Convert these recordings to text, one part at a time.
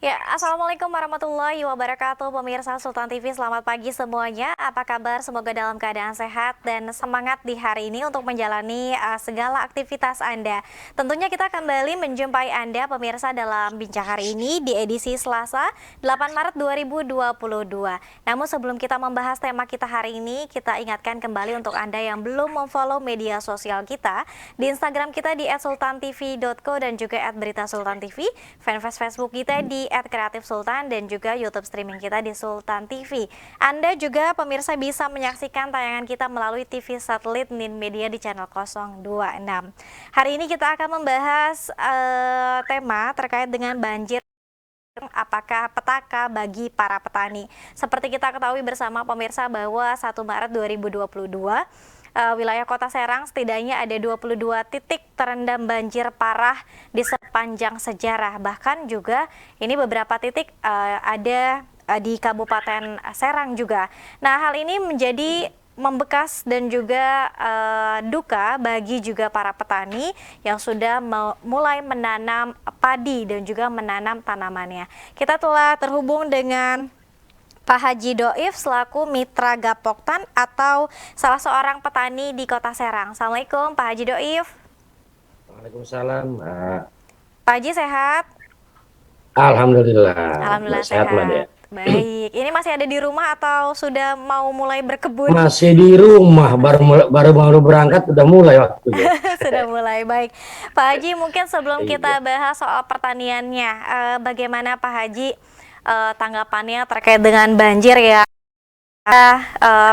Ya, Assalamualaikum warahmatullahi wabarakatuh. Pemirsa Sultan TV, selamat pagi semuanya. Apa kabar? Semoga dalam keadaan sehat dan semangat di hari ini untuk menjalani segala aktivitas Anda. Tentunya kita kembali menjumpai Anda, pemirsa, dalam bincang hari ini di edisi Selasa, 8 Maret 2022. Namun sebelum kita membahas tema kita hari ini, kita ingatkan kembali untuk Anda yang belum memfollow media sosial kita, di Instagram kita di @sultantv.co dan juga @beritasultantv, fanpage Facebook kita di @kreatifsultan dan juga YouTube streaming kita di Sultan TV. Anda juga pemirsa bisa menyaksikan tayangan kita melalui TV satelit Nin Media di channel 026. Hari ini kita akan membahas tema terkait dengan banjir. Apakah petaka bagi para petani? Seperti kita ketahui bersama pemirsa bahwa 1 Maret 2022 wilayah Kota Serang setidaknya ada 22 titik terendam banjir parah di sepanjang sejarah. Bahkan juga ini beberapa titik ada di Kabupaten Serang juga. Nah, hal ini menjadi membekas dan juga duka bagi juga para petani yang sudah mulai menanam padi dan juga menanam tanamannya. Kita telah terhubung dengan Pak Haji Doif selaku Mitra Gapoktan atau salah seorang petani di Kota Serang. Assalamualaikum Pak Haji Doif. Waalaikumsalam. Pak Haji sehat? Alhamdulillah. Alhamdulillah Sehat Mbak Dea. sehat. Baik, ini masih ada di rumah atau sudah mau mulai berkebun? Masih di rumah, baru berangkat udah mulai waktunya. Sudah mulai, baik. Pak Haji, mungkin sebelum kita Iya. bahas soal pertaniannya, bagaimana Pak Haji tanggapannya terkait dengan banjir ya?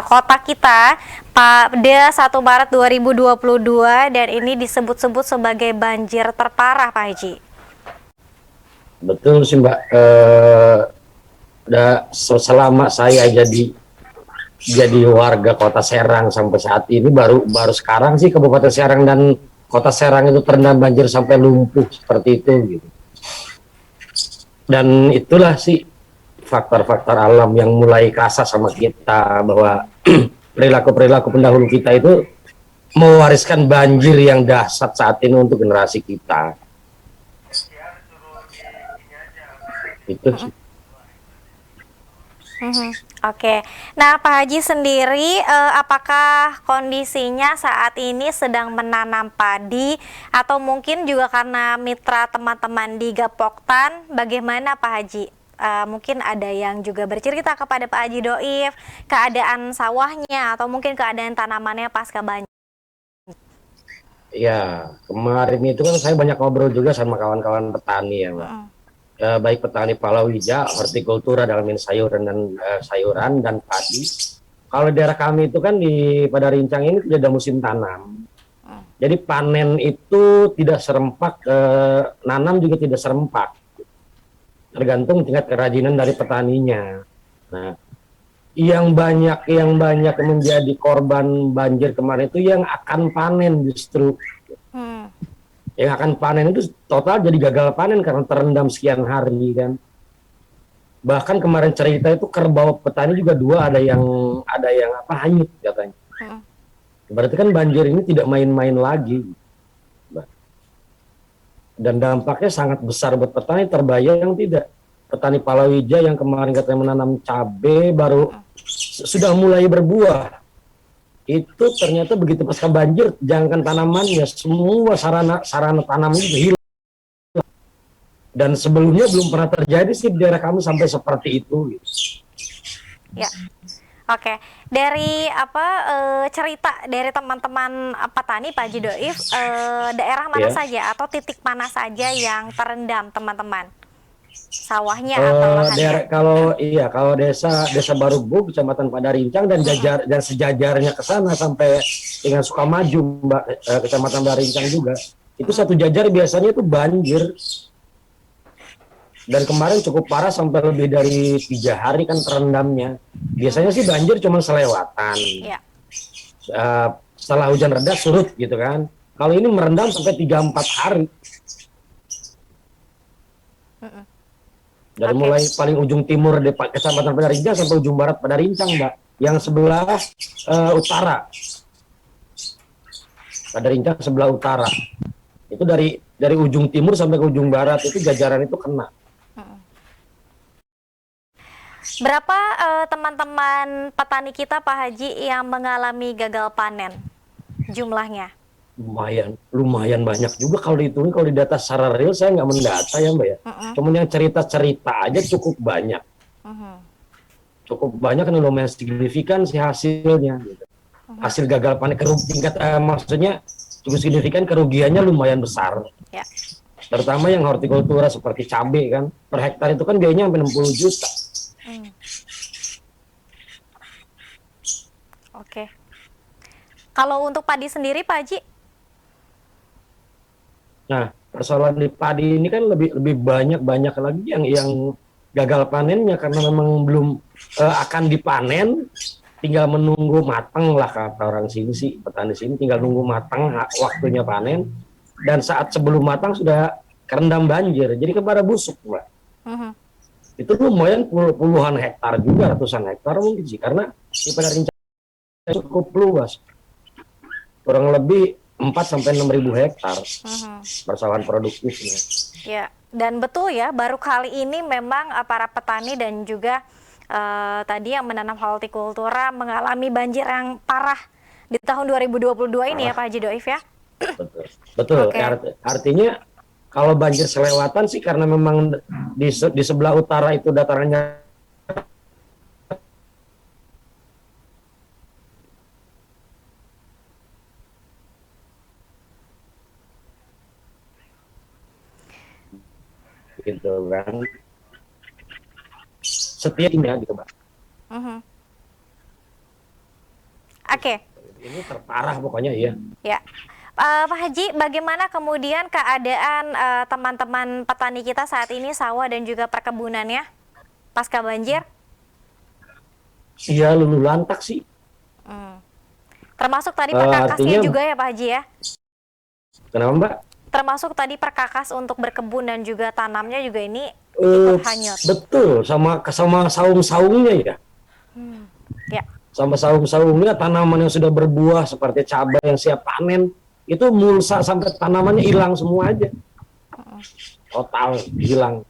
Kota kita pada 1 Maret 2022 dan ini disebut-sebut sebagai banjir terparah, Pak Haji. Betul sih Mbak. Selama saya jadi warga Kota Serang sampai saat ini baru sekarang sih Kabupaten Serang dan Kota Serang itu terendam banjir sampai lumpuh seperti itu gitu. Dan itulah sih faktor-faktor alam yang mulai kerasa sama kita bahwa perilaku-perilaku pendahulu kita itu mewariskan banjir yang dahsyat saat ini untuk generasi kita. Itu sih. Oke. Nah, Pak Haji sendiri apakah kondisinya saat ini sedang menanam padi atau mungkin juga karena mitra teman-teman di Gapoktan, bagaimana Pak Haji? Mungkin ada yang juga bercerita kepada Pak Haji Doif keadaan sawahnya atau mungkin keadaan tanamannya pasca banjir. Ya, kemarin itu kan saya banyak ngobrol juga sama kawan-kawan petani ya, Mbak. Baik petani palawija, hortikultura dalam sayuran dan padi. Kalau daerah kami itu kan pada Rincang ini tidak ada musim tanam. Jadi panen itu tidak serempak, nanam juga tidak serempak. Tergantung tingkat kerajinan dari petaninya. Nah, yang banyak menjadi korban banjir kemarin itu yang akan panen justru. Yang akan panen itu total jadi gagal panen karena terendam sekian hari kan. Bahkan kemarin cerita itu kerbau petani juga ada yang hanyut katanya. Berarti kan banjir ini tidak main-main lagi. Dan dampaknya sangat besar buat petani, terbayang tidak? Petani palawija yang kemarin katanya menanam cabai baru sudah mulai berbuah. Itu ternyata begitu pasca banjir, jangankan tanamannya, semua sarana tanam itu hilang. Dan sebelumnya belum pernah terjadi sih di daerah kami sampai seperti itu. Ya. Oke, dari cerita dari teman-teman petani Pak Haji Doif, daerah mana saja atau titik mana saja yang terendam teman-teman? Sawahnya atau lahannya? Kalau desa Barubu, Kecamatan Padarincang dan sejajarnya ke sana sampai dengan Sukamaju, Mbak, Kecamatan Padarincang juga. Itu satu jajar biasanya itu banjir. Dan kemarin cukup parah sampai lebih dari 3 hari kan terendamnya. Biasanya sih banjir cuma selewatan. Ya. Setelah hujan reda surut gitu kan. Kalau ini merendam sampai 3-4 hari. Dari mulai paling ujung timur di Kecamatan Padarincang sampai ujung barat Padarincang, Mbak. Yang sebelah utara. Padarincang sebelah utara. Itu dari ujung timur sampai ke ujung barat itu jajaran itu kena. Berapa teman-teman petani kita Pak Haji yang mengalami gagal panen jumlahnya? Lumayan banyak juga kalau dihitung, kalau di data secara real saya nggak mendata ya Mbak ya. Cuman yang cerita-cerita aja cukup banyak kan, lumayan signifikan sih hasilnya. Gitu. Hasil gagal panen tingkat maksudnya cukup signifikan, kerugiannya lumayan besar. Ya. Terutama yang hortikultura seperti cabai kan, per hektar itu kan biayanya sampai 60 juta. Oke. Kalau untuk padi sendiri Pak Haji? Nah, persoalan di padi ini kan lebih banyak lagi yang gagal panennya karena memang belum akan dipanen, tinggal menunggu matang lah kata orang sini sih, petani sini tinggal nunggu matang waktunya panen, dan saat sebelum matang sudah kerendam banjir, jadi kepada busuk Mbak. Itu lumayan puluhan hektar juga, ratusan hektar mungkin sih, karena di pada rencana cukup luas, kurang lebih 4 sampai 6 ribu hektar persawahan produktifnya. Ya, dan betul ya, baru kali ini memang para petani dan juga tadi yang menanam hortikultura mengalami banjir yang parah di tahun 2022 ini ya Pak Haji Doif ya? Betul. Okay. Artinya kalau banjir selewatan sih karena memang di sebelah utara itu datarannya gitu kan, setiapnya gitu Mbak. Oke. Ini terparah pokoknya ya. Ya. Pak Haji, bagaimana kemudian keadaan teman-teman petani kita saat ini sawah dan juga perkebunannya pasca banjir? Iya, luluh lantak sih. Termasuk tadi perkakasnya artinya, juga ya Pak Haji ya? Kenapa Mbak? Termasuk tadi perkakas untuk berkebun dan juga tanamnya juga ini ikut hanyut. Betul, sama saung-saungnya ya. Ya. Sama saung-saungnya, tanaman yang sudah berbuah seperti cabai yang siap panen itu mulsa sampai tanamannya hilang semua aja. Total hilang.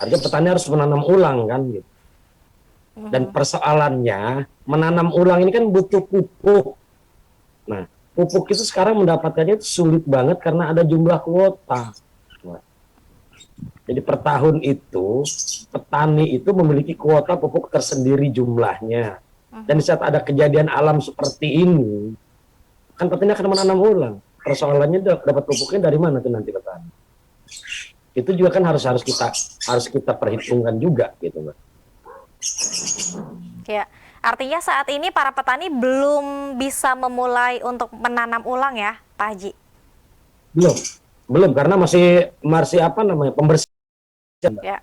Artinya petani harus menanam ulang kan gitu. Dan persoalannya menanam ulang ini kan butuh pupuk. Nah, pupuk itu sekarang mendapatkannya itu sulit banget karena ada jumlah kuota. Jadi per tahun itu petani itu memiliki kuota pupuk tersendiri jumlahnya. Dan di saat ada kejadian alam seperti ini, kan petani akan menanam ulang. Persoalannya dapat pupuknya dari mana tuh nanti petani? Itu juga kan harus kita perhitungkan juga gitu, Mbak. Ya. Artinya saat ini para petani belum bisa memulai untuk menanam ulang ya, Pak Haji? Belum karena masih pembersihan. Ya.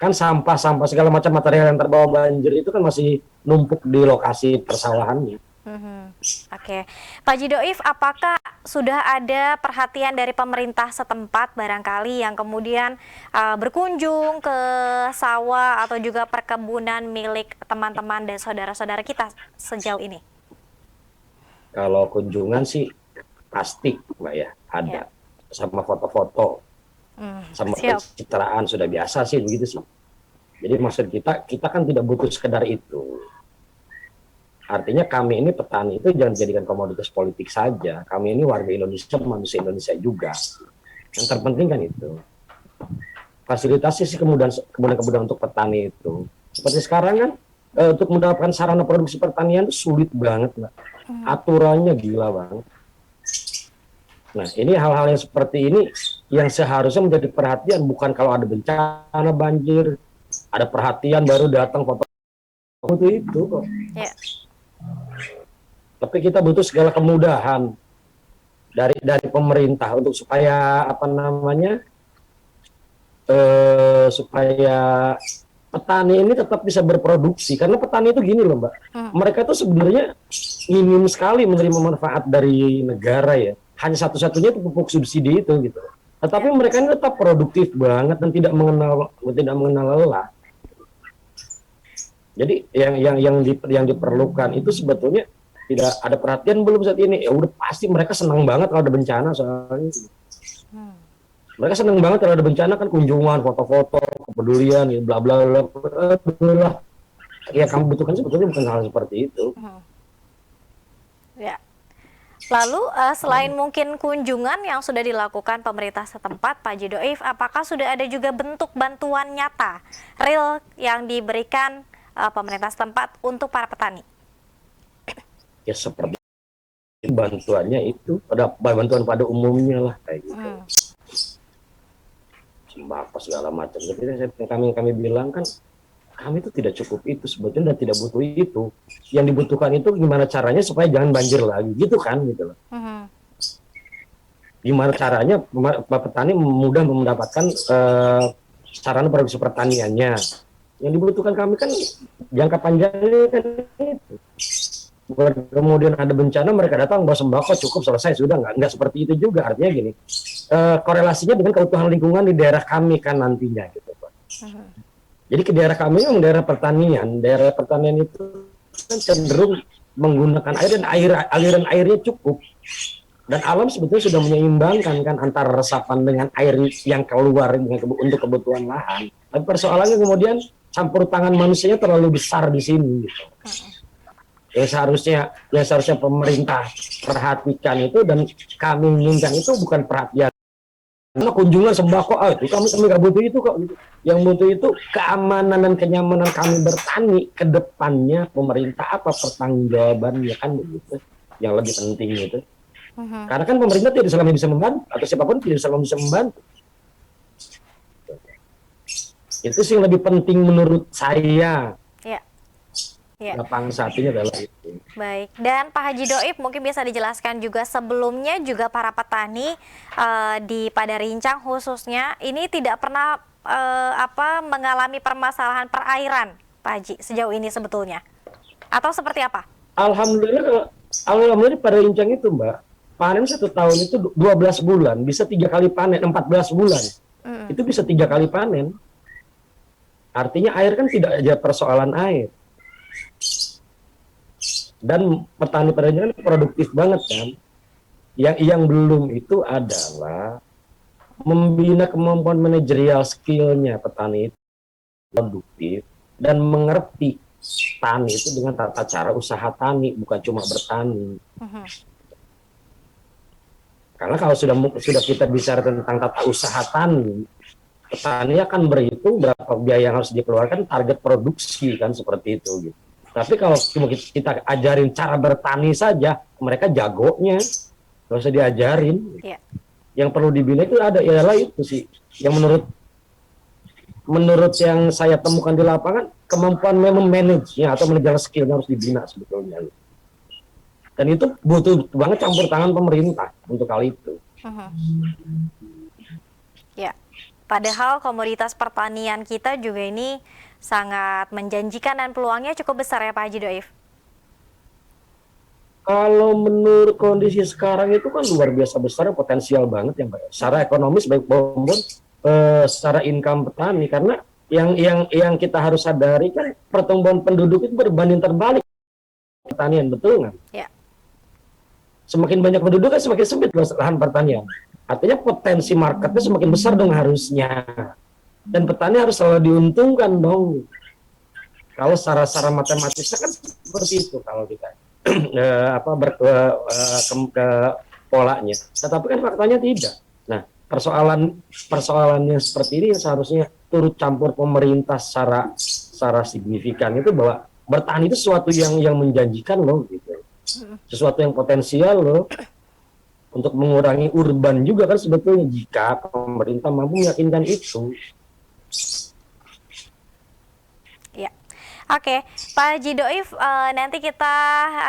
Kan sampah segala macam material yang terbawa banjir itu kan masih numpuk di lokasi persawahannya. Oke. Pak Haji Doif, apakah sudah ada perhatian dari pemerintah setempat barangkali yang kemudian berkunjung ke sawah atau juga perkebunan milik teman-teman dan saudara-saudara kita sejauh ini? Kalau kunjungan sih pasti Mbak ya, ada. Sama foto-foto, sama pencitraan sudah biasa sih begitu sih. Jadi maksud kita kan tidak butuh sekedar itu. Artinya kami ini petani itu jangan dijadikan komoditas politik saja. Kami ini warga Indonesia, manusia Indonesia juga. Yang terpenting kan itu. Fasilitasi sih kemudahan untuk petani itu. Seperti sekarang kan, untuk mendapatkan sarana produksi pertanian itu sulit banget, Mbak. Aturannya gila banget. Nah, ini hal-hal yang seperti ini yang seharusnya menjadi perhatian, bukan kalau ada bencana banjir, ada perhatian baru datang foto itu kok. Yeah. Tapi kita butuh segala kemudahan dari pemerintah untuk supaya supaya petani ini tetap bisa berproduksi, karena petani itu gini loh Mbak, mereka tuh sebenarnya minim sekali menerima manfaat dari negara ya, hanya satu-satunya itu pupuk subsidi itu gitu. Tetapi mereka ini tetap produktif banget dan tidak mengenal lelah. Jadi yang diperlukan itu sebetulnya tidak ada perhatian belum saat ini. Ya udah pasti mereka senang banget kalau ada bencana soalnya. Mereka senang banget kalau ada bencana kan, kunjungan, foto-foto, kepedulian, bla bla bla. Ya kami butuhkan sebetulnya bukan hal seperti itu. Ya. Lalu selain mungkin kunjungan yang sudah dilakukan pemerintah setempat, Pak Haji Doif, apakah sudah ada juga bentuk bantuan nyata, real yang diberikan pemerintah setempat untuk para petani? Ya seperti bantuannya itu pada bantuan pada umumnya lah kayak gitu. Sembako segala macam. Jadi kami bilang kan kami itu tidak cukup itu sebetulnya dan tidak butuh itu. Yang dibutuhkan itu gimana caranya supaya jangan banjir lagi gitu kan gitu loh. Gimana caranya petani mudah mendapatkan sarana produksi pertaniannya. Yang dibutuhkan kami kan jangka panjangnya kan itu. Kemudian ada bencana mereka datang bawa sembako cukup selesai sudah nggak seperti itu juga, artinya gini korelasinya dengan keutuhan lingkungan di daerah kami kan nantinya gitu Pak. Jadi ke daerah kami yang daerah pertanian itu kan cenderung menggunakan air dan aliran airnya cukup dan alam sebetulnya sudah menyeimbangkan kan antara resapan dengan air yang keluar untuk kebutuhan lahan. Tapi persoalannya kemudian campur tangan manusianya terlalu besar di sini gitu. Yang seharusnya pemerintah perhatikan itu dan kami inginkan itu bukan perhatian karena kunjungan sembako itu kami nggak butuh itu kok gitu. Yang butuh itu keamanan dan kenyamanan kami bertani ke depannya, pemerintah apa pertanggungjawabannya kan begitu yang lebih penting itu. Karena kan pemerintah tidak selalu bisa membantu atau siapapun tidak selalu bisa membantu. Itu sih yang lebih penting menurut saya. Ya. Lapangan saat ini adalah itu. Baik, dan Pak Haji Doif mungkin bisa dijelaskan juga sebelumnya juga para petani di Padarincang khususnya ini tidak pernah mengalami permasalahan perairan, Pak Haji, sejauh ini sebetulnya. Atau seperti apa? Alhamdulillah Padarincang itu Mbak, panen 1 tahun itu 12 bulan, bisa 3 kali panen, 14 bulan. Itu bisa 3 kali panen. Artinya air kan tidak aja persoalan air. Dan petani Padarincang kan produktif banget kan. Yang belum itu adalah membina kemampuan manajerial skillnya petani itu produktif dan mengerti tani itu dengan tata cara usaha tani, bukan cuma bertani. Karena kalau sudah kita bicara tentang tata usaha tani, petani akan berhitung berapa biaya yang harus dikeluarkan, target produksi kan seperti itu gitu. Tapi kalau kita ajarin cara bertani saja, mereka jagonya, nggak usah diajarin. Yang perlu dibina itu ialah itu sih, yang menurut yang saya temukan di lapangan, kemampuan manage-nya atau manajer skill harus dibina sebetulnya. Dan itu butuh banget campur tangan pemerintah untuk hal itu. Ya, padahal komoditas pertanian kita juga ini sangat menjanjikan dan peluangnya cukup besar ya Pak Haji Doif. Kalau menurut kondisi sekarang itu kan luar biasa besar, potensial banget ya Mbak. Secara ekonomis baik maupun secara income petani, karena yang kita harus sadari kan pertumbuhan penduduk itu berbanding terbalik pertanian, betul nggak? Ya. Semakin banyak penduduk kan semakin sempit lahan pertanian. Artinya potensi marketnya semakin besar dong harusnya. Dan petani harus selalu diuntungkan dong. Kalau secara matematisnya kan seperti itu kalau kita ke polanya. Tetapi kan faktanya tidak. Nah, persoalannya seperti ini seharusnya turut campur pemerintah secara signifikan itu bahwa bertani itu sesuatu yang menjanjikan loh gitu. Sesuatu yang potensial loh untuk mengurangi urban juga kan sebetulnya jika pemerintah mampu meyakinkan itu. Ya, oke, Pak Haji Doif, nanti kita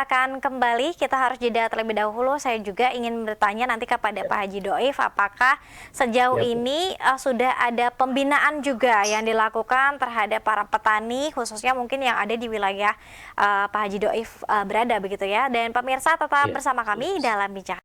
akan kembali. Kita harus jeda terlebih dahulu. Saya juga ingin bertanya nanti kepada Pak Haji Doif, apakah sejauh ini sudah ada pembinaan juga yang dilakukan terhadap para petani, khususnya mungkin yang ada di wilayah Pak Haji Doif berada begitu ya. Dan pemirsa tetap bersama kami dalam bincang.